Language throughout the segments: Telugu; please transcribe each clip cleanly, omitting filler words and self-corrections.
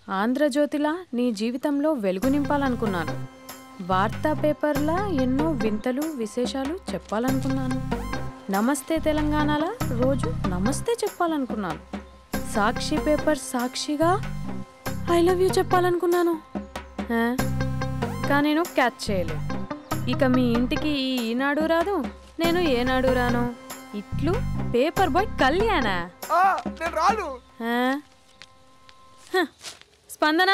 ఆంధ్రజ్యోతిలా నీ జీవితంలో వెలుగు నింపాలనుకున్నాను. వార్తా పేపర్లా ఎన్నో వింతలు విశేషాలు చెప్పాలనుకున్నాను. నమస్తే తెలంగాణలా రోజు నమస్తే చెప్పాలనుకున్నాను. సాక్షి పేపర్ సాక్షిగా ఐ లవ్ యూ చెప్పాలనుకున్నాను. కానీ నేను క్యాచ్ చేయలేదు. ఇక మీ ఇంటికి ఈనాడు రాదు, నేను ఏనాడు రాను. ఇట్లు పేపర్ బాయ్ కళ్యాణా? స్పందన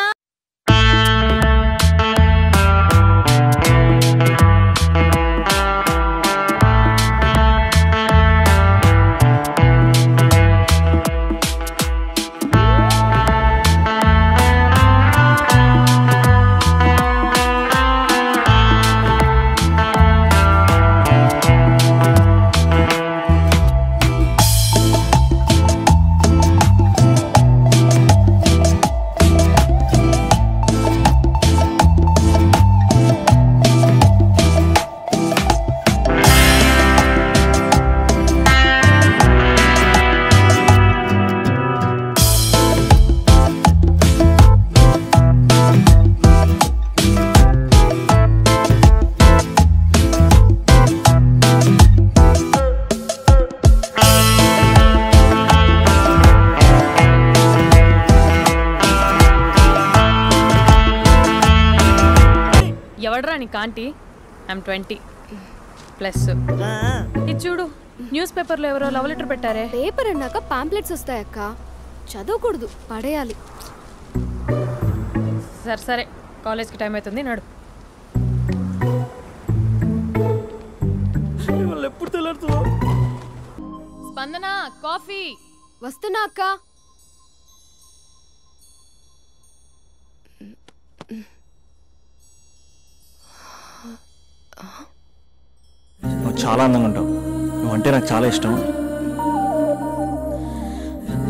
ఎవడ్రా నీ కాంటీ? ఐమ్ 20+. ఇది చూడు, న్యూస్ పేపర్లో ఎవరో లవ్ లెటర్ పెట్టారే. పేపర్ అన్నాక పాంప్లెట్స్ వస్తాయక్క, చదవకూడదు, పడేయాలి. సరే సరే, కాలేజ్కి టైం అవుతుంది, నడు. ఎప్పుడు తెల్లారుతుందో. స్పందన, కాఫీ. వస్తున్నా అక్క. నువ్వు చాలా అందంగా ఉంటావు. నువ్వంటే నాకు చాలా ఇష్టం.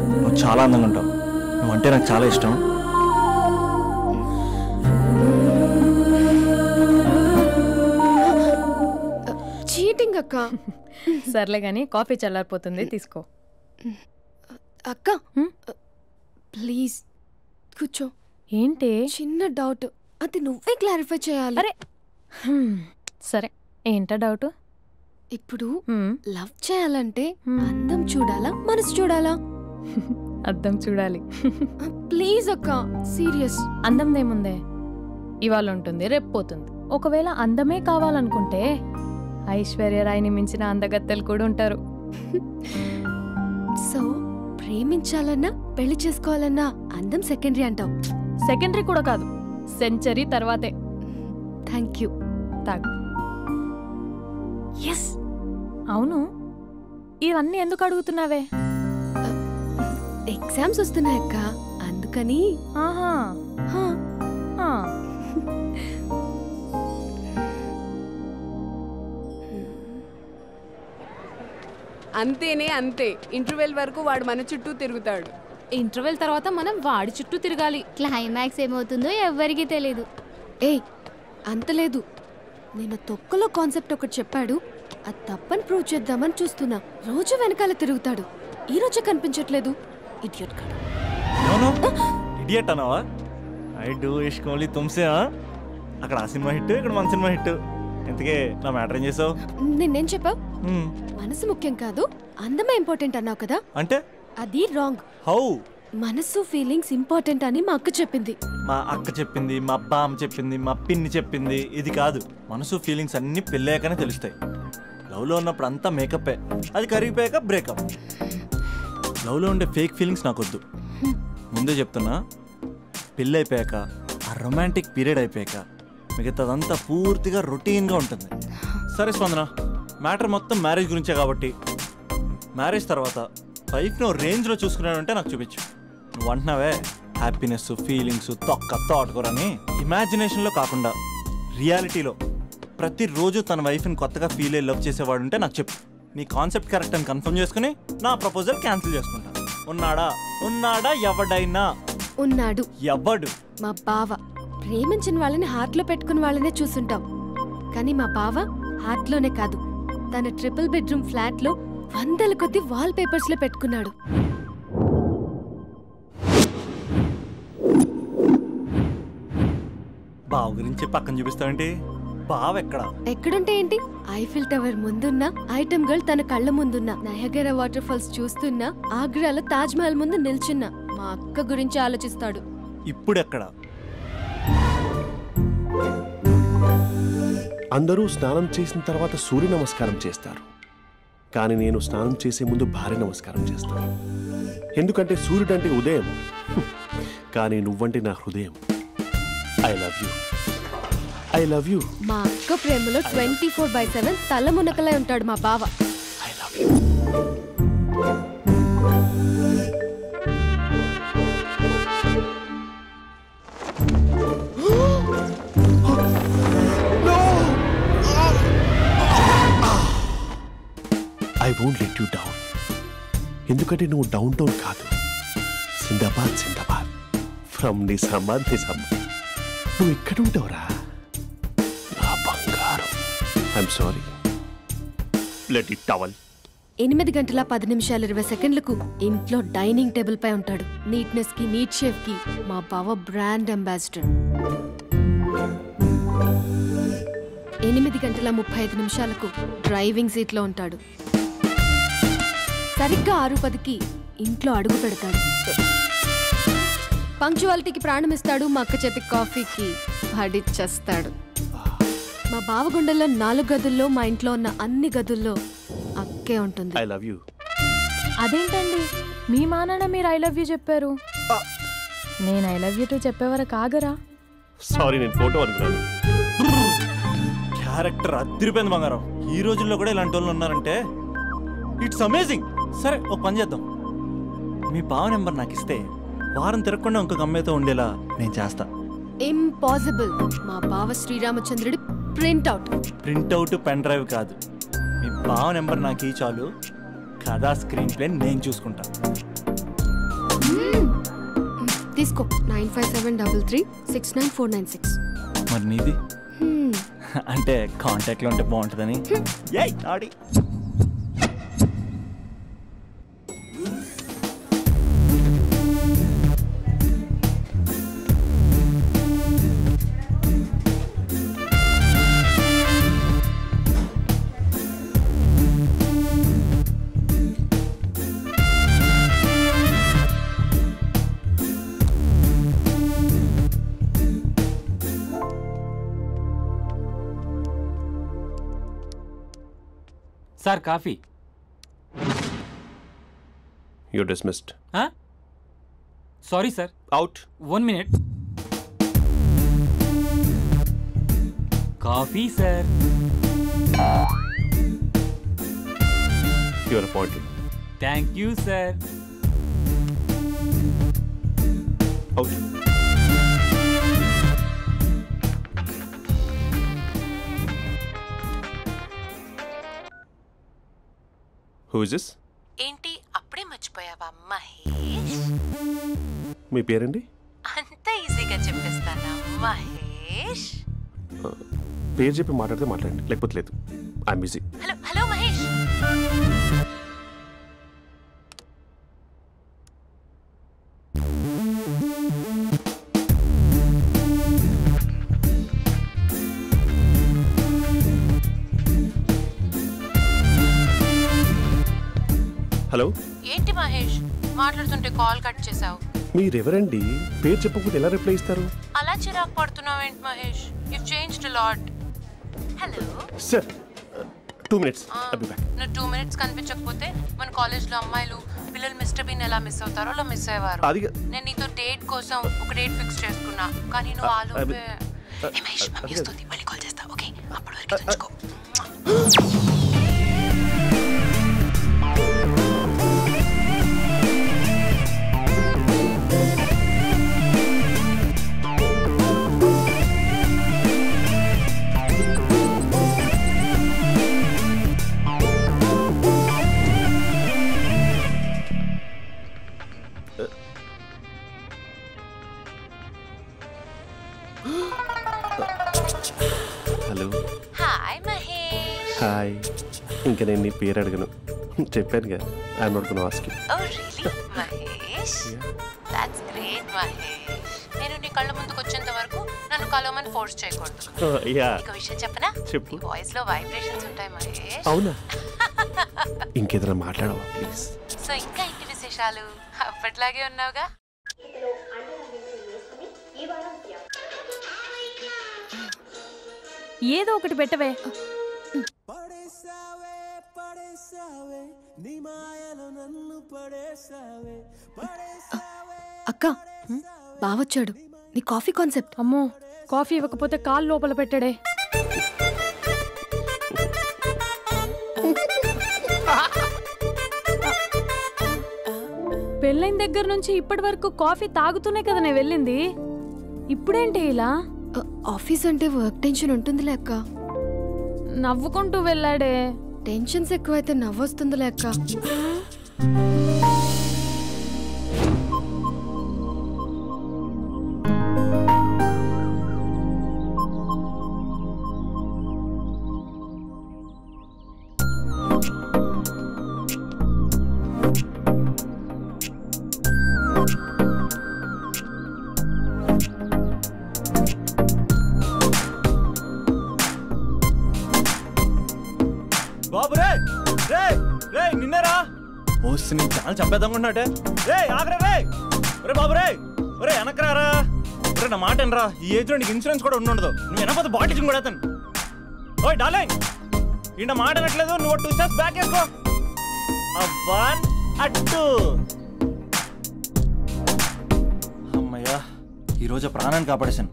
నువ్వు చాలా అందంగా ఉంటావు. నువ్వంటే నాకు చాలా ఇష్టం. చీటింగ్ అక్క. సర్లే కానీ కాఫీ చల్లారిపోతుంది, తీసుకో. అక్క ప్లీజ్ కూర్చో. ఏంటి? చిన్న డౌట్, అది నువ్వే క్లారిఫై చేయాలి. అరే సరే, ఏంటా డౌట్? ఇప్పుడు లవ్ చేయాలంటే అందం చూడాలా, మనసు చూడాలా? అద్దం చూడాలి. ప్లీజ్ అక్క, సీరియస్. అందందేముందే, ఇవాళ ఉంటుంది, రేపు పోతుంది. ఒకవేళ అందమే కావాలనుకుంటే ఐశ్వర్యరాయ్ని మించిన అందగత్తెలు కూడా ఉంటారు. సో ప్రేమించాలన్నా పెళ్లి చేసుకోవాలన్నా అందం సెకండరీ అంటావు? సెకండరీ కూడా కాదు, సెంచరీ తర్వాతే. Thank you. తాగు. ఎస్. అవును, ఇవన్నీ ఎందుకు అడుగుతున్నావే? ఎగ్జామ్స్ వస్తున్నాయక్క, అందుకని. ఆహా. అంతేనే అంతే. ఇంటర్వెల్ వరకు వాడు మన చుట్టూ తిరుగుతాడు. ఇంటర్వెల్ తర్వాత మనం వాడి చుట్టూ తిరగాలి. క్లైమాక్స్ ఏమవుతుందో ఎవ్వరికీ తెలీదు. ఏయ్ అంత లేదు, నేను తొక్కలో కాన్సెప్ట్ ఒకటి చెప్పాడు, అది తప్పని ప్రూవ్ చేద్దామని చూస్తున్నా. రోజు వెనకాల తిరుగుతాడు, ఈ రోజే కనిపించట్లేదు. ఇడియట్ కాదు. ఇడియట్ అన్నావా? ఐ డూ ఇష్క్ ఓన్లీ తుమ్సే. అక్కడ ఆ సినిమా హిట్, ఇక్కడ మన సినిమా హిట్. ఇంతకే నా మ్యాటర్ ఏం చేసావు? నిన్నేం చెప్పావు? మనసు ముఖ్యం కాదు, అందమే ఇంపార్టెంట్ అన్నావు కదా. అంటే అది రాంగ్. హౌ? మనసు ఫీలింగ్స్ ఇంపార్టెంట్ అని మా అక్క చెప్పింది. మా అక్క చెప్పింది, మా బామ్మ చెప్పింది, మా పిన్ని చెప్పింది. ఇది కాదు, మనసు ఫీలింగ్స్ అన్ని పెళ్ళాకనే తెలుస్తాయి. లవ్లో ఉన్నప్పుడు అంతా మేకప్పే, అది కరిగిపోయాక బ్రేకప్. లవ్లో ఉండే ఫేక్ ఫీలింగ్స్ నాకొద్దు. ముందే చెప్తున్నా, పెళ్ళి అయిపోయాక, ఆ రొమాంటిక్ పీరియడ్ అయిపోయాక మిగతాదంతా పూర్తిగా రొటీన్గా ఉంటుంది. సరే స్పందన, మ్యాటర్ మొత్తం మ్యారేజ్ గురించే కాబట్టి మ్యారేజ్ తర్వాత వైఫ్ని రేంజ్లో చూసుకున్నాడంటే నాకు చూపించు. నువ్వు అంటున్నావే హ్యాపీనెస్, ఫీలింగ్స్, తోటకూరని. ఇమాజినేషన్లో కాకుండా రియాలిటీలో ప్రతిరోజు తన వైఫ్ని కొత్తగా ఫీల్ అయ్యి లవ్ చేసేవాడు ఉంటే నాకు చెప్పు. నీ కాన్సెప్ట్ కరెక్ట్ అని కన్ఫర్మ్ చేసుకుని నా ప్రపోజల్ క్యాన్సిల్ చేసుకుంటా. ఉన్నాడా ఎవడైనా? ఉన్నాడు. ఎవడు? మా బావ. ప్రేమించిన వాళ్ళని హార్ట్లో పెట్టుకున్న వాళ్ళనే చూసుంటాం, కానీ మా బావ హార్ట్లోనే కాదు, తన ట్రిపుల్ బెడ్రూమ్ ఫ్లాట్లో 100ల కొద్ది వాల్ పేపర్స్ లో పెట్టుకున్నాడు. బావ గురించి పక్కన చూపిస్తావేంటి? బావ ఎక్కడుంటే ఏంటి? ఐఫిల్ టవర్ ముందున్న ఐటమ్ గర్ల్ తన కళ్ళ ముందున్న నయగరా వాటర్ ఫాల్స్ చూస్తున్నా, ఆగ్రాలో తాజ్ మహల్ ముందు నిల్చున్నా మా అక్క గురించి ఆలోచిస్తాడు. ఇప్పుడు ఎక్కడ? అందరూ స్నానం చేసిన తర్వాత సూర్య నమస్కారం చేస్తారు, కానీ నేను స్నానం చేసే ముందు భార్య నమస్కారం చేస్తాను. ఎందుకంటే సూర్యుడు అంటే ఉదయం, కానీ నువ్వంటే నా హృదయం. I love you, I love you. మా అక్క ప్రేమలో 24/7 తల మునకలై ఉంటాడు మా బావ. I love you. I won't let you down. ఎందుకంటే నువ్వు డౌన్ టౌన్ కాదు, జిందాబాద్ జిందాబాద్ ఫ్రమ్ నిజామాబాద్ నిజామాబాద్. నువ్వు ఇక్కడ ఉంటావురా నా బంగారం. I'm sorry, let it towel. 8:10:20 ఇంట్లో డైనింగ్ టేబుల్ పై ఉంటాడు. నీట్నెస్ కి, నీట్ షేఫ్ కి మా బావ బ్రాండ్ అంబాసిడర్. 8:35 డ్రైవింగ్ సీట్ లో ఉంటాడు. సరిగ్గా 6:10 ఇంట్లో అడుగు పెడతాడు. పంక్చువాలిటీకి ప్రాణం ఇస్తాడు. మా అక్క చేతి కాఫీకి పడిచ్చేస్తాడు. మా బావ గుండెల్లో 4 గదుల్లో, మా ఇంట్లో ఉన్న అన్ని గదుల్లో అక్కే ఉంటుంది. I love you. అదేంటండి మీ మానాన్న మీరు ఐ లవ్ యూ చెప్పారు, నేను ఐ లవ్ యూ టు చెప్పేవరకు ఆగరా? సారీ, నేను ఫోటో అనుకున్నాను. క్యారెక్టర్ అదిరిపోయింది బంగారం. ఈ రోజుల్లో కూడా ఇలాంటి వాళ్ళు ఉన్నారంటే ఇట్స్ అమేజింగ్. సరే, ఒక పని చేద్దాం. మీ బావ నెంబర్ నాకు ఇస్తే వారం తిరగకుండా ఇంకొక అమ్మాయితో ఉండేలా నేను చేస్తా. ఇంపాసిబుల్. మా బావ శ్రీరామచంద్రుడి ప్రింట్అవుట్. ప్రింట్అవుట్ పెన్ డ్రైవ్ కాదు, మీ బావ నెంబర్ నాకు ఈ చాలు. కథా స్క్రీన్ ప్లే నేను చూసుకుంటా. తీసుకో. 9573369496. మరి నీది? అంటే కాంటాక్ట్లో ఉంటే బాగుంటుందని. ఏయ్ ఆడి. Sir coffee. You're dismissed. Sorry sir. Out. 1 minute. Coffee sir. You're appointed. Thank you sir. Out. Who is this? ఏంటి అప్పుడే మర్చిపోయావా మహేష్? మీ పేరండి? అంత ఈజీగా చెప్పేస్తానా మహేష్? పేరు చెప్పి మాట్లాడితే మాట్లాడండి, లేకపోతే లేదు. I'm busy. Hello hello Mahesh. Hello. ఏంటి మహేష్ మాట్లాడుతుంటే కాల్ కట్ చేసావు? మీరెవరండి? పేరు చెప్పకపోతే ఎలా రిప్లై ఇస్తారు? అలా చిరాకు పడుతున్నావేంటి Mahesh? You changed a lot. Hello sir, 2 minutes. I'll be back. నువ్వు 2 minutes కనిపించకపోతే మన కాలేజ్లో అమ్మాయిలు పిల్లలు మిస్టర్ బీన్ ఎలా మిస్ అవుతారో అలా మిస్ అయ్యేవారు. నేను నీతో డేట్ కోసం ఒక డేట్ ఫిక్స్ చేసుకున్నా, కానీ నువ్వు ఆలోపే. మహేష్ మమ్మీ వస్తుంది, మళ్ళీ కాల్ చేస్తా. ఓకే, అప్పటి వరకు ఉంచుకో. హలో. హాయ్ మహేష్. హాయ్. ఇంకా నేను నీ పేరు అడగను, చెప్పాను కదా. I'm not gonna ask you. Oh really Mahesh? That's great Mahesh. నేను నీ కళ్ళ ముందుకు వచ్చేంత వరకు నన్ను కలవమని ఫోర్స్ చేయకూడదు. నీకు విషయం చెప్పనా? చెప్పు. నీ వాయిస్ లో వైబ్రేషన్స్ ఉంటాయి మహేష్. అవునా? ఇంకేదైనా మాట్లాడవా ప్లీజ్? సో ఇంకా ఇంటి విశేషాలు అప్పట్లాగే ఉన్నావుగా? ఏదో ఒకటి పెట్టవే. అక్క బావొచ్చాడు. నీ కాఫీ కాన్సెప్ట్. అమ్మో, కాఫీ ఇవ్వకపోతే కాలు లోపల పెట్టాడే. పెళ్ళైన దగ్గర నుంచి ఇప్పటి వరకు కాఫీ తాగుతూనే కదా నేను వెళ్ళింది. ఇప్పుడేంటి ఇలా? ఆఫీస్ అంటే వర్క్ టెన్షన్ ఉంటుందిలే అక్క. నవ్వుకుంటూ వెళ్ళాడే. టెన్షన్స్ ఎక్కువైతే నవ్వొస్తుందిలే అక్క. బాబు రే రే రే నిన్నరా వస్తే నేను చాలా చంపేద్దామనుకుంటున్నాటే. రే ఆగరా రే. ఒరే బాబు రే, ఒరే వెనకరారా. ఒరే నా మాట అనరా, ఈ ఏజ్ లో నీకు ఇన్సూరెన్స్ కూడా ఉండదు. నువ్వు వెనకపోతే బాటిల్ కూడా అతను. ఓయ్ డార్లింగ్, ఈ నా మాట అనట్లేదు. నువ్వు 2 స్టెప్స్ బ్యాక్ వేసుకో. 1 2. అమ్మయ్యా, ఈరోజు ప్రాణాన్ని కాపాడేశాను.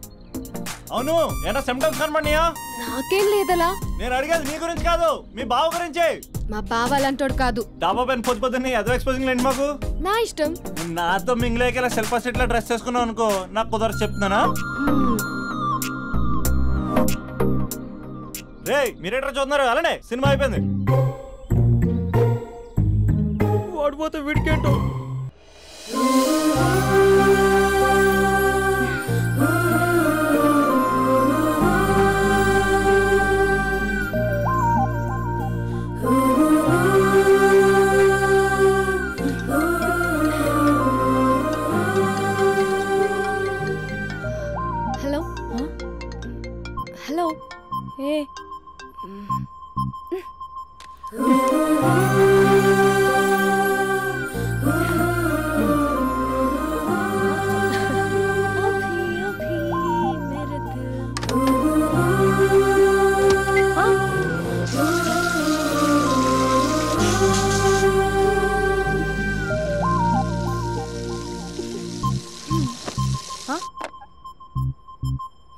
అవును, ఏనా సిమ్టమ్స్ కనబడినాయా? నాకేం లేదలా. నేను అడిగేది మీ గురించి కాదు, మీ బావ గురించి. మా బావ అలాంటోడు కాదు. డాబా పైన పొద్దున్నే అదో ఎక్స్పోజింగ్ లేండి మాకు. నా ఇష్టం. నాతో మింగిలేక సెల్ఫ్ సెట్ లా డ్రెస్ చేసుకున్నావు అనుకో, నాకు కుదరదు చెప్తున్నానా? రే మీరేట్రా చూస్తున్నారు? అలానే సినిమా అయిపోయింది. ఓడిపోతే వీడికేంటో. Hello hello. ఏ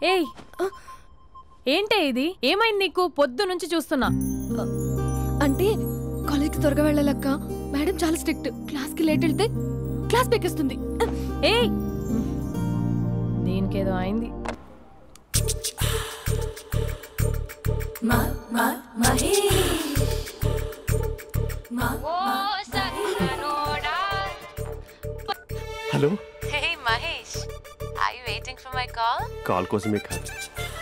ఏయ్, ఏంటే ఇది? ఏమైంది నీకు? పొద్దు నుంచి చూస్తున్నా. అంటే కాలేజ్కి త్వరగా వెళ్ళాలక్క. మేడం చాలా స్ట్రిక్ట్. క్లాస్కి లేట్ వెళ్తే క్లాస్ పెక్కేస్తుంది. ఏయ్, దీనికేదో అయింది. Hello. Hey Mahesh, are you waiting for my call? Call కోసమే కాదు,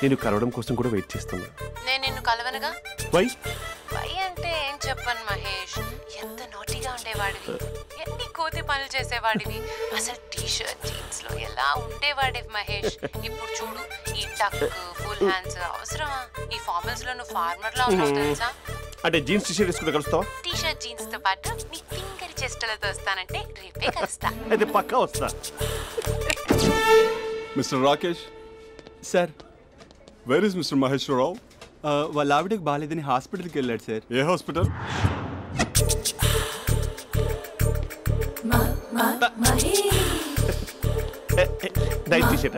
నేను కలవడం కోసం కూడా వెయిట్ చేస్తున్నా. నేను నిన్ను కలవనుగా. వై? వై అంటే ఏం చెప్పను మహేష్. ఎంత నోటిగా ఉండేవాడివి, ఎన్ని కోతి పనులు చేసేవాడివి. అసలు టీ షర్ట్ జీన్స్ లో ఎలా ఉండేవాడివి మహేష్. ఇప్పుడు చూడు, ఈ టక్ ఫుల్ హ్యాండ్స్ అవసరమా? ఈ ఫార్మల్స్ లో నువ్వు ఫార్మర్ లా ఉన్నావు తెలుసా? అంటే జీన్స్ టీ షర్ట్ వేసుకుంటే కలుస్తావా? టీ షర్ట్ జీన్స్ తో పాటు నీ ఫింగర్ చెస్టలతో వస్తానంటే రేపే కలుస్తా. అయితే పక్కా వస్తా. Mister Rakesh sir. Where is mister Maheshwararao? వాళ్ళ ఆవిడకి బాగాలేదని హాస్పిటల్కి వెళ్ళాడు సార్. ఏ హాస్పిటల్? Night T shirt.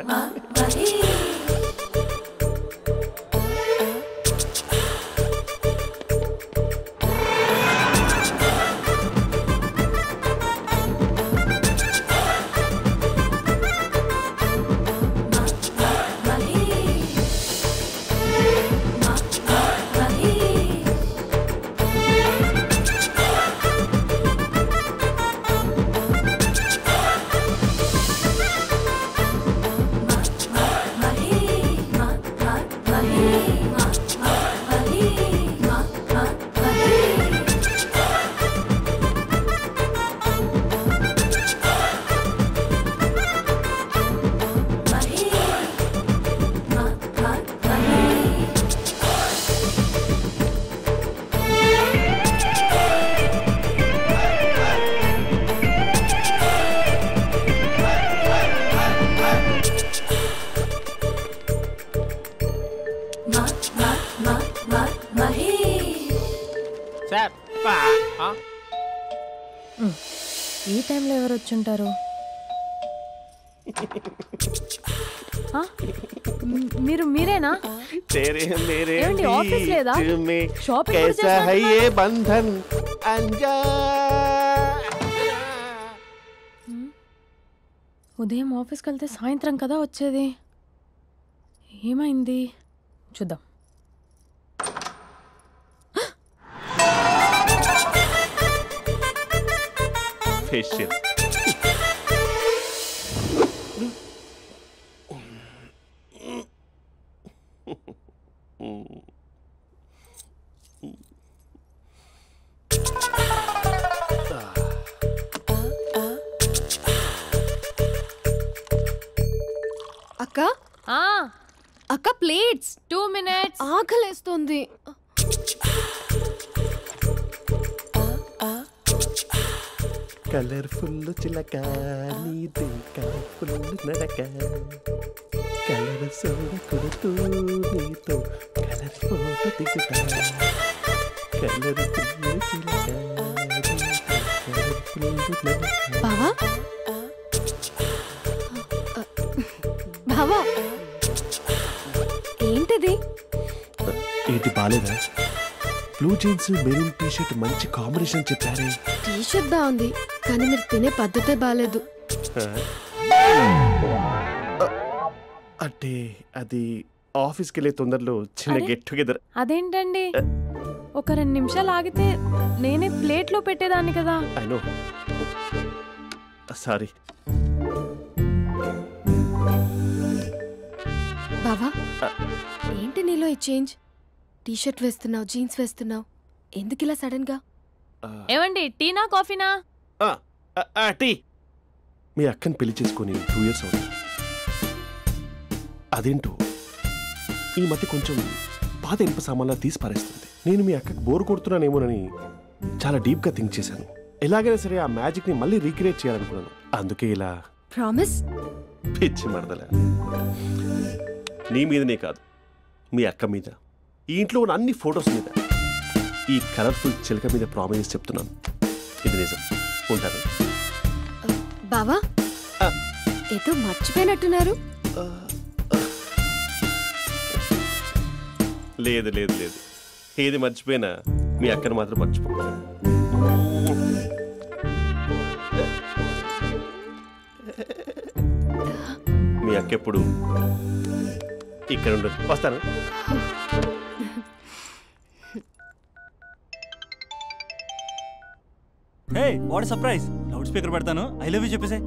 టైంలో ఎవరు వచ్చుంటారు? మీరేనా? ఏమండి ఆఫీస్ లేదా? షాపింగ్ కూడా చేస్తున్నారు? ఉదయం ఆఫీస్కి వెళ్తే సాయంత్రం కదా వచ్చేది. ఏమైంది చూద్దాం. ఫేషియల్ అక్క అక్క ప్లేట్స్ 2 minutes. ఆకలేస్తుంది. కలర్ఫుల్ చిలక నీది కలర్ఫుల్ నడక కలర్ సోడ కొడుతూ నీతో కలర్ ఫోటో దిగుతా కలర్ఫుల్ చిలక బావా బావా ఏంటిది? ఏంటి బాలేదా? Blue jeans maroon T shirt మంచి కాంబినేషన్ చెప్పారే. టీ షర్ట్ బాగుంది కానీ మీరు తినే పద్ధతే బాలేదు. అంటే అది ఆఫీస్కి వెళ్ళే తొందరలో చిన్న గెట్ టుగెదర్. అదేంటండి, ఒక 2 నిమిషాలు ఆగితే నేనే ప్లేట్లో పెట్టేదాన్ని కదా. I know, sorry. బావా ఏంటి నీలో ఈ చేంజ్? టీ షర్ట్ వేస్తున్నావు, జీన్స్ వేస్తున్నావు, ఎందుకు ఇలా సడన్ గా? ఏమండి టీనా కాఫీనా? టీ. మీ అక్కని పెళ్లి చేసుకొని 2 years అవుతుంది. అదేంటో ఈ మధ్య కొంచెం పాత ఇనుప సామాన్లా తీసి పారేస్తుంది. నేను మీ అక్కకి బోర్ కొడుతున్నానేమోనని చాలా డీప్గా థింక్ చేశాను. ఎలాగైనా సరే ఆ మ్యాజిక్ని మళ్ళీ రీక్రియేట్ చేయాలనుకున్నాను. అందుకే ఇలా. ప్రామిస్? పిచ్చి మరదల, నీ మీదనే కాదు, మీ అక్క మీద, ఈ ఇంట్లో ఉన్న అన్ని ఫొటోస్ మీద, ఈ కలర్ఫుల్ చిలక మీద ప్రామిస్ చెప్తున్నాను. ఇది నిజం. ఉంటాను. బావా ఏదో మర్చిపోయినట్టున్నారు. లేదు లేదు లేదు, ఏది మర్చిపోయినా మీ అక్కను మాత్రం మర్చిపో. మీ అక్క ఎప్పుడు ఇక్కడ ఉండదు. వస్తాను. Hey what surprise. Loud speaker పెడతాను, ఐ లవ్ యూ చెప్పేసే.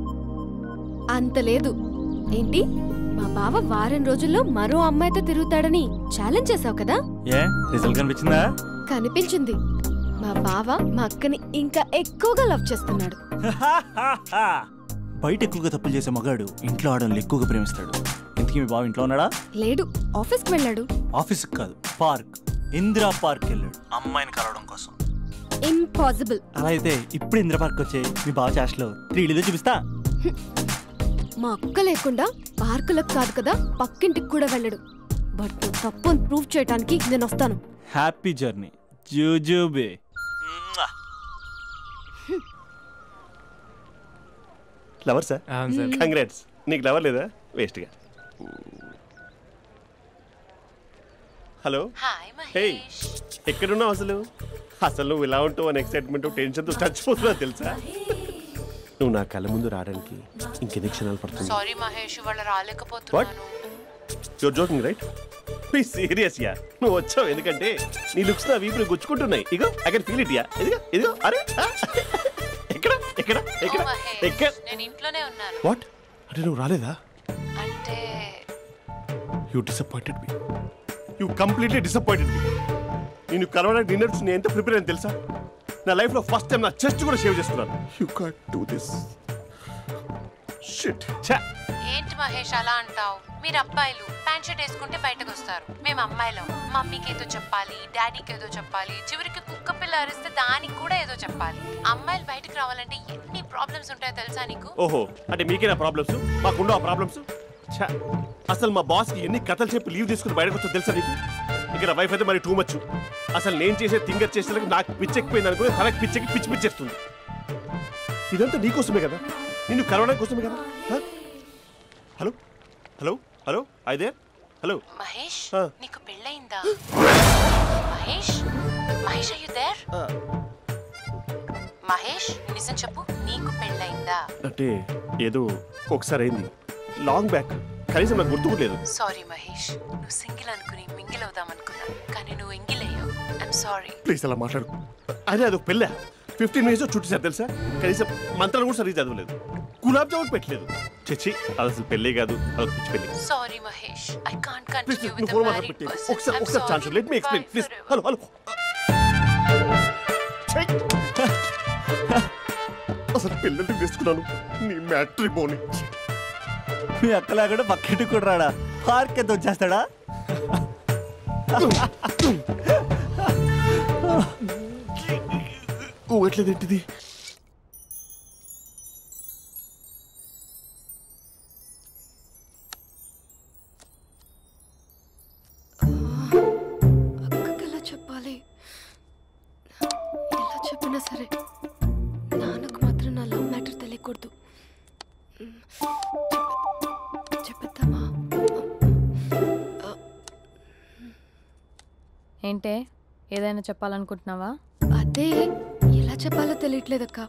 అంత లేదు. ఏంటి, మా బావ వారం రోజుల్లో మరో అమ్మాయితో తిరుగుతాడని ఛాలెంజ్ చేసావు కదా? ఏ రిజల్ట్ కనిపించిందా? కనిపించింది. మా బావ మా అక్కని ఇంకా ఎక్కువగా లవ్ చేస్తున్నాడు. బయట ఎక్కువగా తప్పులు చేసే మగాడు ఇంట్లో ఆడవాళ్ళని ఎక్కువగా ప్రేమిస్తాడు. ఇంతకీ మీ బావ ఇంట్లో ఉన్నాడా? లేడు, ఆఫీస్కి వెళ్ళాడు. ఆఫీస్కి కాదు, పార్క్, ఇందిరా పార్క్ వెళ్ళాడు అమ్మాయిని కలవడం కోసం. ఇంపాసిబుల్. అలా అయితే ఇప్పుడు ఇందిరా పార్క్ వచ్చే మీ బావ చాష్లో 3Dలో చూపిస్తా. మా అక్క లేకుండా పార్కులకు కాదు కదా పక్కింటికి కూడా వెళ్ళడు. బట్ నువ్వు తప్పు అని ప్రూవ్ చేయడానికి నేను వస్తాను. హ్యాపీ జర్నీ జూజూబే. Lover sir? కంగ్రాట్స్. నీకు లవర్ లేదా? వేస్ట్గా. హలో. హే, ఎక్కడున్నావు అసలు? అసలు నువ్వు ఇలా ఉంటావు అని ఎక్సైట్మెంట్ టెన్షన్తో చచ్చిపోతున్నా తెలుసా? నువ్వు నా కళ్ళ ముందు రావడానికి ఇంకెన్ని క్షణాలు పడుతుంది? సారీ మహేష్, వాళ్ళు రాలేకపోతున్నాను. Your joking right? Please serious yeah. నువ్వు వచ్చావు ఎందుకంటే నీ లుక్స్ నా వీపుని గుచ్చుకుంటున్నాయి. ఇగో I can feel it yeah. ఇదిగో ఇదిగో. అరే ఎక్కడ ఎక్కడ ఎక్కడ ఎక్కడ? నేను ఇంట్లోనే ఉన్నాను. వాట్ అంటే నువ్వు రాలేదా? అంటే you disappointed me. You completely disappointed me. నేను కలవడానికి డిన్నర్స్ నేను ఎంత ప్రిపేర్ అని తెలుసా? నా లైఫ్లో ఫస్ట్ టైం నా చెస్ట్ కూడా సేవ్ చేస్తున్నాను. You can't do this. Shit. ఏంటి మహేష్ అలా అంటావు? మీరు అబ్బాయిలు ప్యాంట్ షర్ట్ వేసుకుంటే బయటకు వస్తారు. మేము అమ్మాయిలం మమ్మీకి ఏదో చెప్పాలి, డాడీకి ఏదో చెప్పాలి, చివరికి కుక్క పిల్ల అరిస్తే దానికి కూడా ఏదో చెప్పాలి. అమ్మాయిలు బయటకు రావాలంటే ఎన్ని ప్రాబ్లమ్స్ ఉంటాయో తెలుసా నీకు? ఓహో, అంటే మీకేనా ప్రాబ్లమ్స్? మాకుండా ఆ ప్రాబ్లమ్స్? అసలు మా బాస్కి ఎన్ని కథలు చెప్పి లీవ్ తీసుకుని బయటకు వచ్చో తెలుసా నీకు? ఇక్కడ వైఫ్ అయితే మరి టూ మచ్. అసలు నేను చేసే థింగర్ చేసేందుకు నాకు పిచ్చెక్కిపోయింది అనుకుని తనకి పిచ్చెక్కి పిచ్చి పిచ్చేస్తుంది. ఇదంతా నీకోసమే కదా, నిన్ను కలవడానికి కోసమే కదా. హలో హలో హలో అయితే హలో మహేష్ నీకు పెళ్ళయిందా? Mahesh Mahesh are you there? Mahesh నిజం చెప్పు, నీకు పెళ్ళయిందా? అంటే ఏదో ఒకసారి అయింది, లాంగ్ బ్యాక్, కనీసం నాకు గుర్తుకోలేదు. సారీ మహేష్, నువ్వు సింగిల్ అనుకుని మింగిల్ అవుదాం అనుకున్నా, కానీ నువ్వు ఎంగిల్ అయ్యావు. I'm sorry. ప్లీజ్ అలా మాట్లాడు. అదే అదొక పెళ్ళ 15 మినిట్స్ చుట్టేసారు తెలుసా, కనీసం మంత్రాలు కూడా సరిగ్గా చదవలేదు, గులాబ్ జామున్ పెట్టలేదు. చచ్చి అది అసలు పెళ్ళే కాదు, అదొక పిచ్చి పెళ్ళి. Sorry Mahesh, I can't continue with the married person. ఒకసారి chance let me explain please. Hello hello అసలు పిల్లల్ని వేసుకున్నాను నీ మ్యాట్రిమోని. మీ అక్కలాగా బకెట్ కూడా రాడా, పార్క్ ఎంత వచ్చేస్తాడా? ఊగట్లేదేంటిది? అక్కకి ఎలా చెప్పాలి? ఎలా చెప్పినా సరే నాన్నకు మాత్రం నా లవ్ మ్యాటర్ తెలియకూడదు. చెప్పేద్దామా? ఏంటే ఏదైనా చెప్పాలనుకుంటున్నావా? అదే ఎలా చెప్పాలో తెలియట్లేదక్క,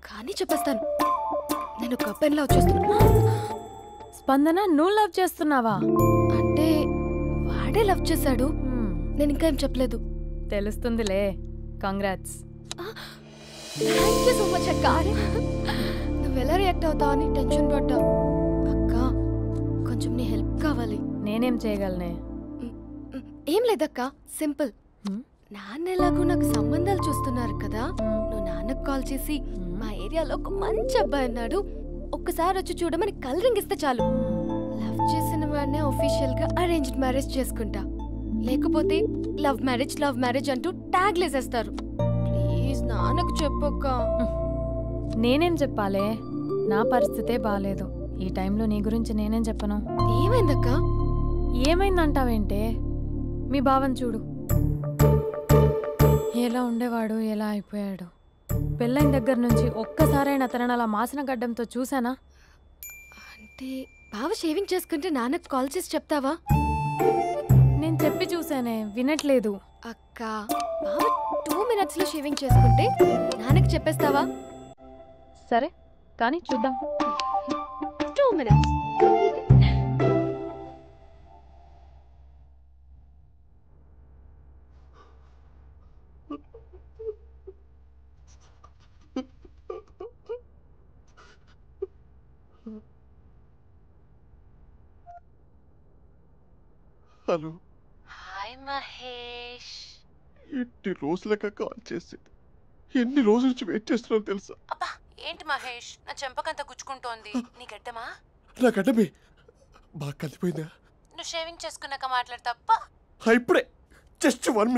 కానీ చెప్పేస్తాను. నేను ఒక అబ్బాయిని లవ్ చేస్తున్నా. స్పందన, నువ్వు లవ్ చేస్తున్నావా? అంటే వాడే లవ్ చేశాడు, నేను ఇంకా ఏం చెప్పలేదు. తెలుస్తుందిలే. Congrats. Thank you so much అక్క. నువ్వు ఎలా రియాక్ట్ అవుతావు అని టెన్షన్ పడ్డావు. అక్క కొంచెం నీ హెల్ప్ కావాలి. నేనేం చేయగలనే? ఏం లేదక్క, సింపుల్. నాన్న ఎలాగో నాకు సంబంధాలు చూస్తున్నారు కదా, నువ్వు నాన్నకు కాల్ చేసి మా ఏరియాలో ఒక మంచి అబ్బాయి అన్నాడు, ఒక్కసారి వచ్చి చూడమని కలరింగ్ ఇస్తే చాలు. లవ్ చేసిన వాడినే ఒఫీషియల్ గా అరేంజ్డ్ మ్యారేజ్ చేసుకుంటా. లేకపోతే లవ్ మ్యారేజ్ అంటూ ట్యాగ్ లేసేస్తారు. ప్లీజ్ నాన్నకు చెప్పక్క. నేనేం చెప్పాలే, నా పరిస్థితే బాలేదు. ఈ టైంలో నీ గురించి నేనేం చెప్పను. ఏమైందక్క? ఏమైందంటావేంటే, మీ బావని చూడు, ఎలా ఉండేవాడు, ఎలా అయిపోయాడు. పెళ్ళైన దగ్గర నుంచి ఒక్కసారైనా తనని అలా మాసిన గడ్డంతో చూసానా? అంటే బావ షేవింగ్ చేసుకుంటే నాన్నకు కాల్ చేసి చెప్తావా? నేను చెప్పి చూసానే, వినట్లేదు. అక్క బావ 2 minutes లో షేవింగ్ చేసుకుంటే నాన్నకు చెప్పేస్తావా? సరే కానీ చూద్దాం. 2 minutes. హలో. హాయ్ మహేష్. ఎన్ని రోజులుగా కాల్ చేసేది, ఎన్ని రోజుల నుంచి వెయిట్ చేస్తున్నావు తెలుసా? అబ్బా ఏంటి మహేష్, నా చెంపకంత గుచ్చుకుంటోంది. నీ గడ్డమా? నా గడ్డమే బాగా కలిపోయిందా? నువ్వు షేవింగ్ చేసుకున్నాక మాట్లాడతాప్పా. ఇప్పుడే జస్ట్ 1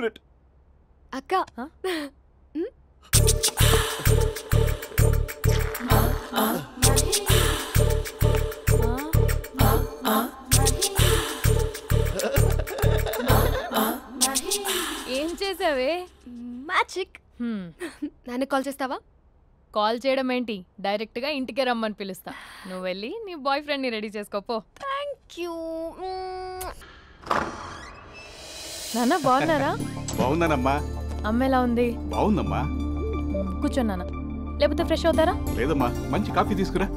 minute. అక్క ఏం చేసావే? మ్యాజిక్. నాన్న కాల్ చేస్తావా? కాల్ చేయడం ఏంటి, డైరెక్ట్ గా ఇంటికే రమ్మని పిలుస్తా. నువ్వు వెళ్ళి నీ బాయ్ ఫ్రెండ్ ని రెడీ చేసుకోపో. Thank you. నాన్న బాగున్నారా? బాగున్నానమ్మా. అమ్మ ఎలా ఉంది? బాగుందమ్మా. కూర్చోను నాన్న, లేకపోతే ఫ్రెష్ అవుతారా? లేదమ్మా, మంచి కాఫీ తీసుకురా.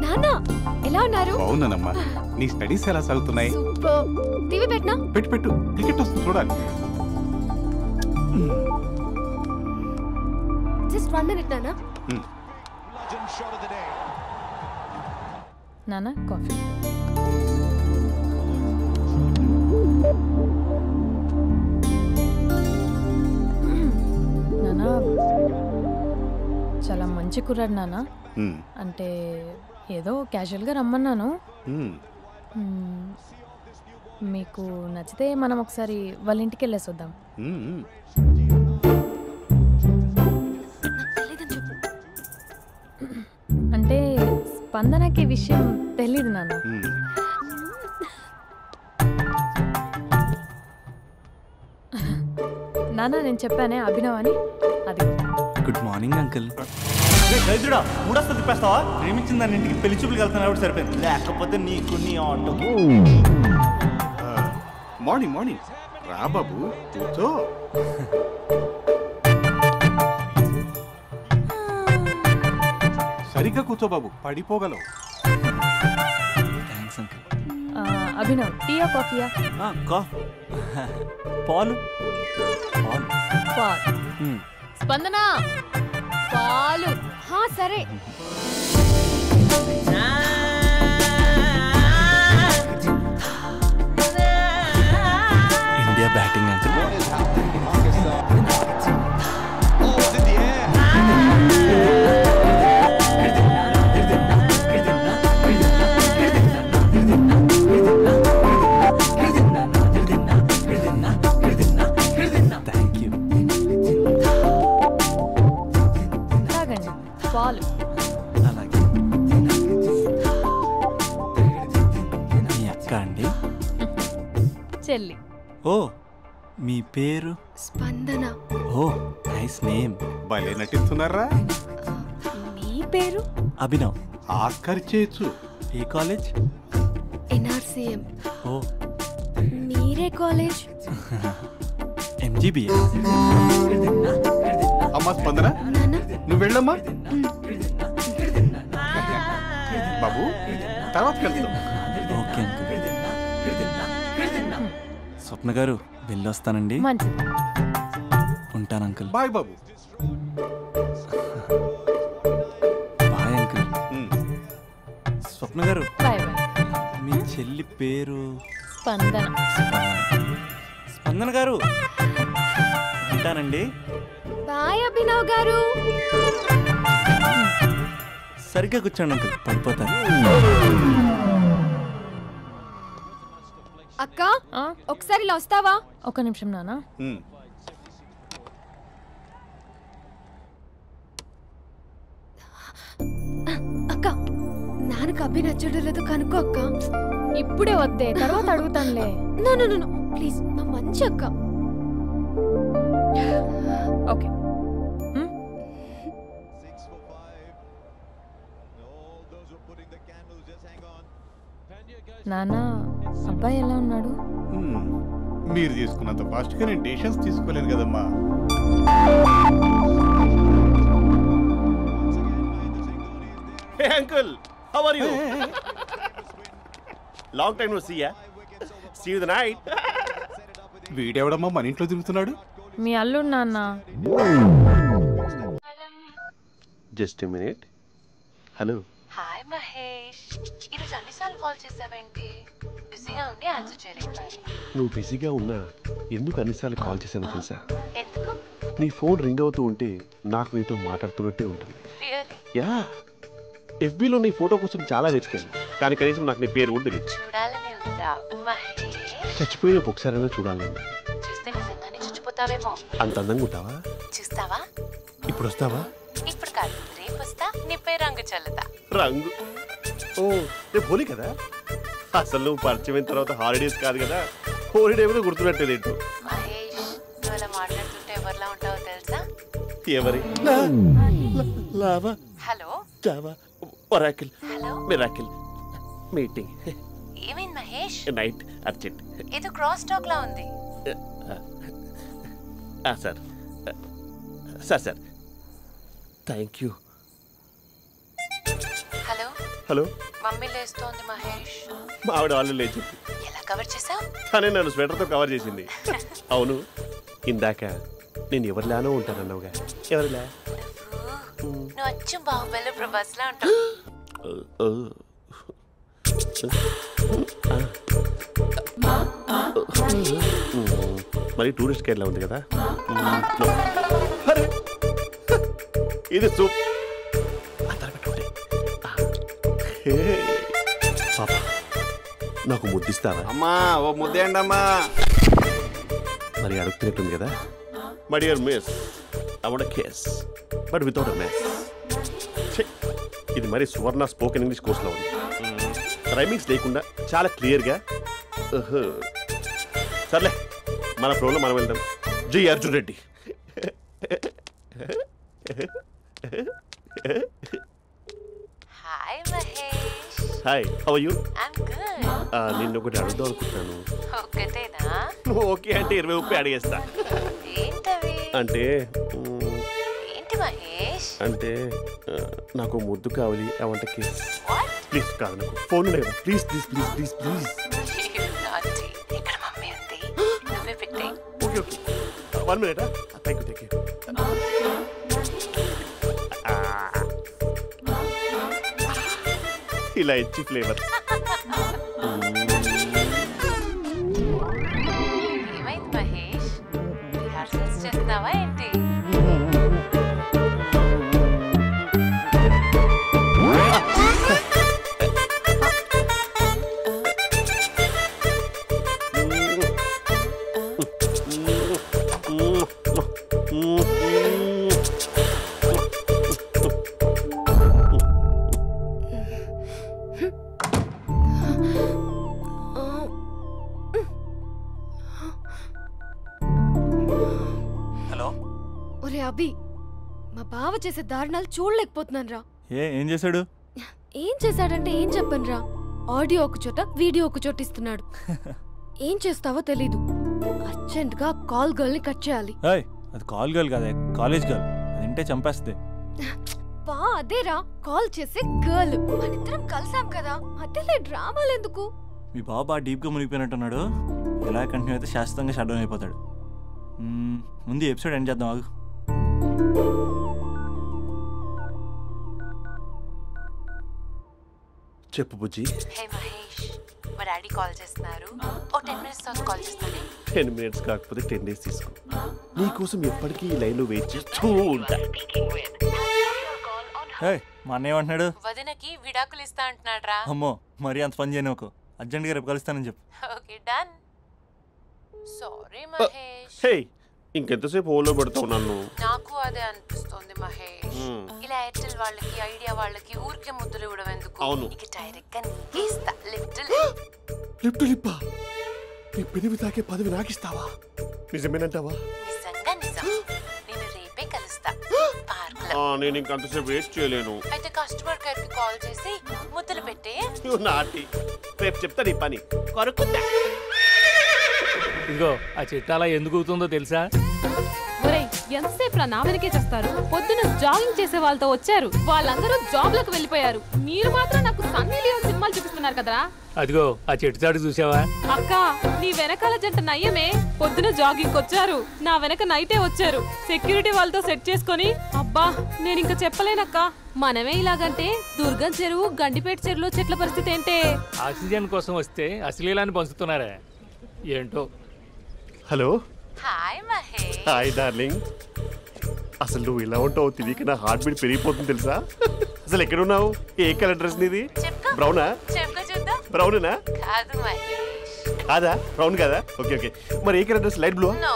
నాన్న ఎలా ఉన్నారు? బాగున్నానమ్మా. నీ స్టడీస్ ఎలా సాగుతున్నాయి? సూపర్. టీవీ పెట్టనా? పెట్టు, క్రికెట్ వస్తుంది చూడాలి. జస్ట్ 1 minute నాన్న. నాన్న కాఫీ. నాన్న చాలా మంచి కుర్రాడు నాన్న. అంటే ఏదో క్యాజువల్గా రమ్మన్నాను. మీకు నచ్చితే మనం ఒకసారి వాళ్ళ ఇంటికి వెళ్ళేసి వద్దాం. అంటే స్పందనకి విషయం తెలీదు నాన్న. నాన్న నేను చెప్పానే అభినవ్ అని, అది. Good morning uncle. దరిద్రుడా మూడొస్తా తిప్పేస్తావా? ప్రేమించిన దాని ఇంటికి పెళ్లి చూపులు వెళ్తున్నా సరిపోయింది, లేకపోతే నీకు నీ ఆటో. మార్నింగ్ మార్నింగ్ రా బాబు, కూర్చో. సరిగ్గా కూర్చో బాబు, పడిపోగలవు. Thanks uncle. అభినవ్ టీయా కాఫీయా? పాలు. పాలు. స్పందన పాలు. సరే. India batting uncle. Thank you. తాగండి పాలు. అలాగే. మీ అక్క అండి? చెల్లి. ఓ మీ పేరు? స్పందన. ఓ నైస్ నేమ్. భలే నటిస్తున్నారా? నీ పేరు? అభినవ్. ఆస్కార్ చేయొచ్చు. ఏ కాలేజ్? NRCM. ఓ మీరే కాలేజ్? MGBA. అమ్మా స్పందన, నువ్వు వెళ్ళమ్మా. బాబు తర్వాత వెళ్తాం. Okay uncle. స్వప్న గారు వెళ్ళొస్తానండి. మంచిది. ఉంటాను అంకుల్. బాయ్ బాబు. Bye uncle. స్వప్న గారు బాయ్ బాయ్. మీ చెల్లి పేరు? స్పందన. స్పందన గారు ఉంటానండి. బాయ్ అభినవ్ గారు. సరిగ్గా కూర్చోండి అంకుల్, పడిపోతాను. అక్క ఒకసారి ఇలా వస్తావా? ఒక నిమిషం నాన్న. అక్క నాన్నకు అభి నచ్చడం లేదో కనుక్కో అక్క. ఇప్పుడే వద్దే, తర్వాత అడుగుతానులే. నో ప్లీజ్, నా మంచి అక్క. ఓకే. నాన్న అబ్బాయి ఎలా ఉన్నాడు? మీరు తీసుకున్నంత ఫాస్ట్గా నేను డెసిషన్స్ తీసుకోలేను కదమ్మా. Hey uncle, how are you? Long time no see ya. See you the night. వీడెవడమ్మా మన ఇంట్లో తిరుగుతున్నాడు? మీ అల్లుడు నాన్న. Just a minute. Hello. Hi Mahesh, ఈరోజు అన్నిసార్లు కాల్ చేసావేంటి? బిజీగా ఉండి ఆన్సర్ చేయలేకపోయాను. నువ్వు బిజీగా ఉన్నా ఎందుకు అన్నిసార్లు కాల్ చేశానో తెలుసా? ఎందుకు? నీ ఫోన్ రింగ్ అవుతూ ఉంటే నాకు నీతో మాట్లాడుతున్నట్టే ఉంటుంది. రియల్లీ? యా, FBలో నీ ఫోటో కోసం చాలా వెతికాను, కానీ కనీసం నాకు నీ పేరు కూడా తెలియదు. చూడాలని ఉందా మహేష్? చచ్చిపోయిన ఒకసారైనా చూడాలని. చూస్తే నిజంగానే చచ్చిపోతావేమో. అంత అందంగా ఉంటావా? చూస్తావా? ఇప్పుడు వస్తావా? ఇప్పుడు కాదు, రేపు వస్తా, నీపై రంగు చల్లుతా. రంగు? ఓ రేపు హోలీ కదా. అసలు నువ్వు పరిచయం అయిన తర్వాత హాలిడేస్ కాదు కదా, హోలిడే కూడా గుర్తున్నట్టేది ఏంటో. మహేష్, నువ్వు అలా మాట్లాడుతుంటే ఎవరిలా ఉంటావో తెలుసా? ఎవరి? Lava, hello, Java, Oracle, hello, miracle, meeting. ఏమైంది మహేష్? Night urgent. ఏదో క్రాస్ టాక్ లా ఉంది. Sir sir sir thank you. Hello hello, mummy లేస్తోంది మహేష్. మా ఆవిడ వాళ్ళు లేచి ఎలా కవర్ చేసావు? తనే నన్ను స్వెటర్తో కవర్ చేసింది. అవును, ఇందాక నేను ఎవరిలానో ఉంటానన్నావుగా, ఎవరిలా? నువ్వు అచ్చం బాహుబలి ప్రభాస్ లా ఉంటావు. మరి టూరిస్ట్ గైడ్లా ఉంది కదా. ఇది సూప్. పాపా, నాకు ముద్దిస్తావా? అమ్మా ఓ ముద్దేయండి అమ్మా. మరి అడుగుతున్నట్టుంది కదా. My dear miss, I want kiss but without a mess. ఇది మరి సువర్ణ స్పోకెన్ ఇంగ్లీష్ కోర్సులో ఉంది. రైమింగ్స్ లేకుండా చాలా క్లియర్గా. సర్లే, మన ఫ్లోలో మనం వెళ్దాం. జై Arjun Reddy. Hi Mahesh. Hi, how are you? I'm good. నిన్ను ఒకటి అడుగుదాం అనుకుంటున్నాను. ఒకటేనా? నువ్వు ఓకే అంటే 20 అడిగేస్తా. ఏంటవి? అంటే ఏంటి మహేష్? అంటే నాకు ముద్దు కావాలి. అవంటకి ప్లీజ్ కాదు, నాకు ఫోన్ లేదు. Please please please please please. ఇక్కడ మమ్మీ ఉంది, నువ్వే పెట్టే. Okay okay, 1 minute. Thank you thank you. ఇలా ఇచ్చి ఫ్లేవర్. ఏమైంది మహేష్? రిహార్సల్స్ చేస్తున్నావా ఏంటి? ఒరే అభి, మా బావ చేసే దారుణాలు చూడలేకపోతున్నాను రా. ఏం చేశాడు? ఏం చేశాడంటే ఏం చెప్పను రా. ఆడియో ఒక చోట, వీడియో ఒక చోట ఇస్తున్నాడు. ఏం చేస్తావో తెలీదు. అర్జెంట్ గా కాల్ గర్ల్ ని కట్ చేయాలి. అది కాల్ గర్ల్ కాదే, కాలేజ్ గర్ల్. అది ఇంటే చంపేస్తుంది. బా అదేరా, కాల్ చేసే గర్ల్. మనిద్దరం కలిసాం కదా, మధ్యలో డ్రామాలు ఎందుకు? మీ బాబా డీప్గా మునిగిపోయినట్టున్నాడు. ఇలా కంటిన్యూ అయితే శాశ్వతంగా షట్ డౌన్ అయిపోతాడు. ముందు ఎపిసోడ్ ఎండ్ చేద్దాం. ఆగు. చెప్పు బుజ్జి. హే మహేష్, మా డాడీ కాల్ చేస్తున్నారు. ఓ 10 minutes తర్వాత కాల్ చేస్తాను. 10 minutes కాకపోతే 10 days తీసుకో. నీకోసం ఎప్పటికీ ఈ లైన్లో వెయిట్ చేస్తూ ఉంటా. మా అన్న ఏమంటున్నాడు? వదినకి విడాకులు ఇస్తా అంటున్నాడు రా. అమ్మో, మరీ అంత పని చేయను. ఒక అర్జెంట్గా రేపు కలుస్తానని చెప్పు. Okay done. సారీ మహేష్. హే, ఇంకెంతసేపు హోల్లో పెడతావు నన్ను? నాకు అదే అనిపిస్తుంది మహేష్. ఇలా ఎయిర్టెల్ వాళ్ళకి, ఐడియా వాళ్ళకి ఊరికే ముద్దులు ఇవ్వడం ఎందుకు? అవును. ఇక డైరెక్ట్ గా నీకే ఇస్తా. లిప్ టు లిప్పా? నీ పెనివి తాకే పదవి నాకిస్తావా? నిజమేనంటావా? నిజంగా నిజం. నేను రేపే కలుస్తా పార్క్ లో. నేను ఇంకంతసేపు వెయిట్ చేయలేను. అయితే కస్టమర్ కేర్ కి కాల్ చేసి ముద్దులు పెట్టే. నాటి రేపు చెప్తా నీ పని. కొరుకుందా? ఇదిగో ఆ చెట్టు అలా ఎందుకు అవుతుందో తెలుసా? ఒరేయ్, ఎంతసేపు నా వెనకే చేస్తారు? పొద్దున జాగింగ్ చేసే వాళ్ళతో వచ్చారు, వాళ్ళందరూ జాబ్ లకు వెళ్ళిపోయారు. మీరు మాత్రం నాకు సన్నీ లియోన్ సినిమాలు చూపిస్తున్నారు కదరా. అదిగో ఆ చెట్టు చాటు చూసావా? అక్క, నీ వెనకాల జంట నయ్యమే. పొద్దున జాగింగ్ వచ్చారు, నా వెనక నైటే వచ్చారు. సెక్యూరిటీ వాళ్ళతో సెట్ చేసుకొని, అబ్బా నేను ఇంకా చెప్పలేనక్క. మనమే ఇలాగంటే దుర్గం చెరువు, గండిపేట చెరువులో చెట్ల పరిస్థితి ఏంటే? ఆక్సిజన్ కోసం వస్తే అశ్లీలాన్ని పంచుతున్నారా ఏంటో. Hello. Hi Mahesh. Hi darling. అసలు నువ్వు ఇలా ఉంటావు తెలియక నా హార్ట్ బీట్ పెరిగిపోతుంది తెలుసా? అసలు ఎక్కడున్నావు? ఏ కలర్ డ్రెస్ నీది? బ్రౌనా? బ్రౌనేనా? కాదు మహేష్. కాదా? బ్రౌన్ కాదా? Okay okay. మరి ఏ colour dress? Light blue? No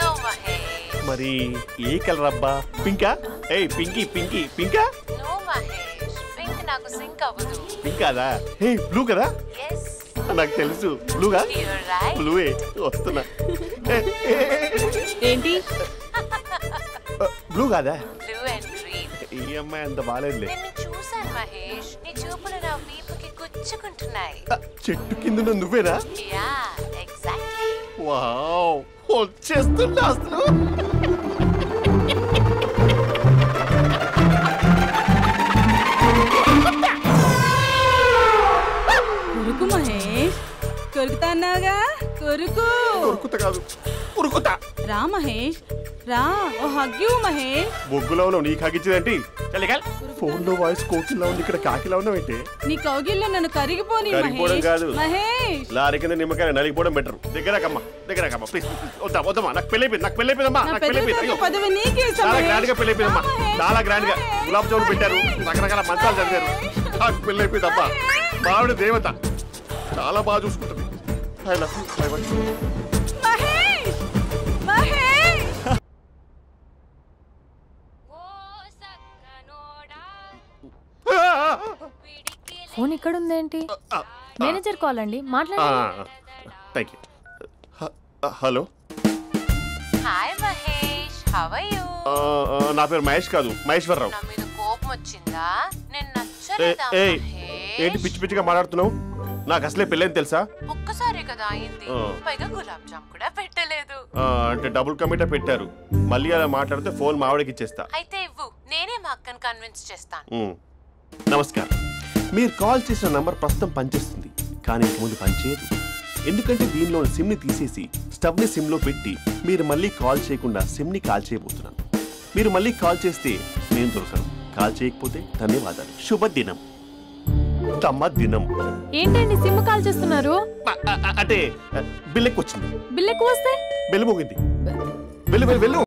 no Mahesh. మరి ఏ కలర్ అబ్బా? పింకా? ఏయ్ పింకీ పింకీ పింకా? నో మహేష్, పింక్ నాకు సింక్ అవ్వదు. పింక్ కాదా? ఏయ్ బ్లూ కదా? yes. నాకు తెలుసు బ్లూగా. బ్లూయే వస్తున్నా. ఏంటి? బ్లూ కాదా? Blue and green. ఈ అమ్మాయి అంత బాలేదులే. నిన్ను చూసాను మహేష్, నీ చూపులు నా వీపుకి గుచ్చుకుంటున్నాయి. చెట్టు కింద నువ్వేనా? Yeah exactly. వావ్, వచ్చేస్తున్నా అసలు. కొరుకు మహేష్, కొరుకుతా అన్నావుగా, కొరుకు. కొరుకుతా కాదు, ఉరుకుతా. రా మహేష్ రా, ఓ హగ్గు మహేష్. బొగ్గులో ఉన్నావు, నీకు హగ్గించేదేంటి? ఫోన్ లో వాయిస్ కోకిలా ఉంది, ఇక్కడ కాకిలా ఉన్నావేంటి? నీ కౌగిల్లో నన్ను కరిగిపోని కరిగిపోవడం కాదు మహేష్. లారీ కింద నిమ్మకాయ నలిగిపోవడం బెటర్. దగ్గరకమ్మా దగ్గరకమ్మా ప్లీజ్. వద్దా వద్దమ్మా, నాకు పెళ్ళైపోయింది, నాకు పెళ్ళైపోయిందమ్మా, నాకు పెళ్ళైపోయింది. పదవి నీకే ఇస్తా చాలా మహేష్. గ్రాండ్ గా పెళ్ళైపోయిందమ్మా, చాలా గ్రాండ్ గా. గులాబ్ జామున్ పెట్టారు, రకరకాల మంచాలు చదివారు. నాకు పెళ్ళైపోయిందమ్మా. మావిడ దేవత, చాలా బాగా చూసుకుంటుంది. I love you. Mahesh Mahesh. Phone ఇక్కడ ఉందేంటి? మేనేజర్ కాల్ అండి, మాట్లాడండి. Thank you. Hello. Hi how are you? నా పేరు మహేష్ కాదు, మహేశ్వరరావు. నా మీద కోపం వచ్చిందా? నేను నచ్చలేదా? ఏంటి పిచ్చి పిచ్చిగా మాట్లాడుతున్నావు? నాకు అసలే పెళ్ళని తెలుసా? ఒక్కసారి కదా అయింది, పైగా గులాబ్ జామ్ కూడా పెట్టలేదు. అంటే డబుల్ కమిటా పెట్టారు. మళ్ళీ అలా మాట్లాడితే ఫోన్ మావిడకి ఇచ్చేస్తా. అయితే ఇవ్వు, నేనే మా అక్కని కన్విన్స్ చేస్తాను. నమస్కారం. మీరు కాల్ చేసిన నంబర్ ప్రస్తుతం పనిచేస్తుంది, కానీ ఇంక ముందు పనిచేయదు. ఎందుకంటే దీనిలో సిమ్ని తీసేసి స్టవ్ని సిమ్లో పెట్టి మీరు మళ్ళీ కాల్ చేయకుండా సిమ్ని కాల్ చేయబోతున్నాను. మీరు మళ్ళీ కాల్ చేస్తే నేను దొరకను, కాల్ చేయకపోతే ధన్యవాదాలు. శుభదినం. తమ దినం. ఏంటండి సిమ్ కాల్ చేస్తున్నారు? అంటే బిల్ ఎక్కువ వచ్చింది. బిల్ ఎక్కువ వస్తే బిల్లు మోగింది. వెళ్ళు.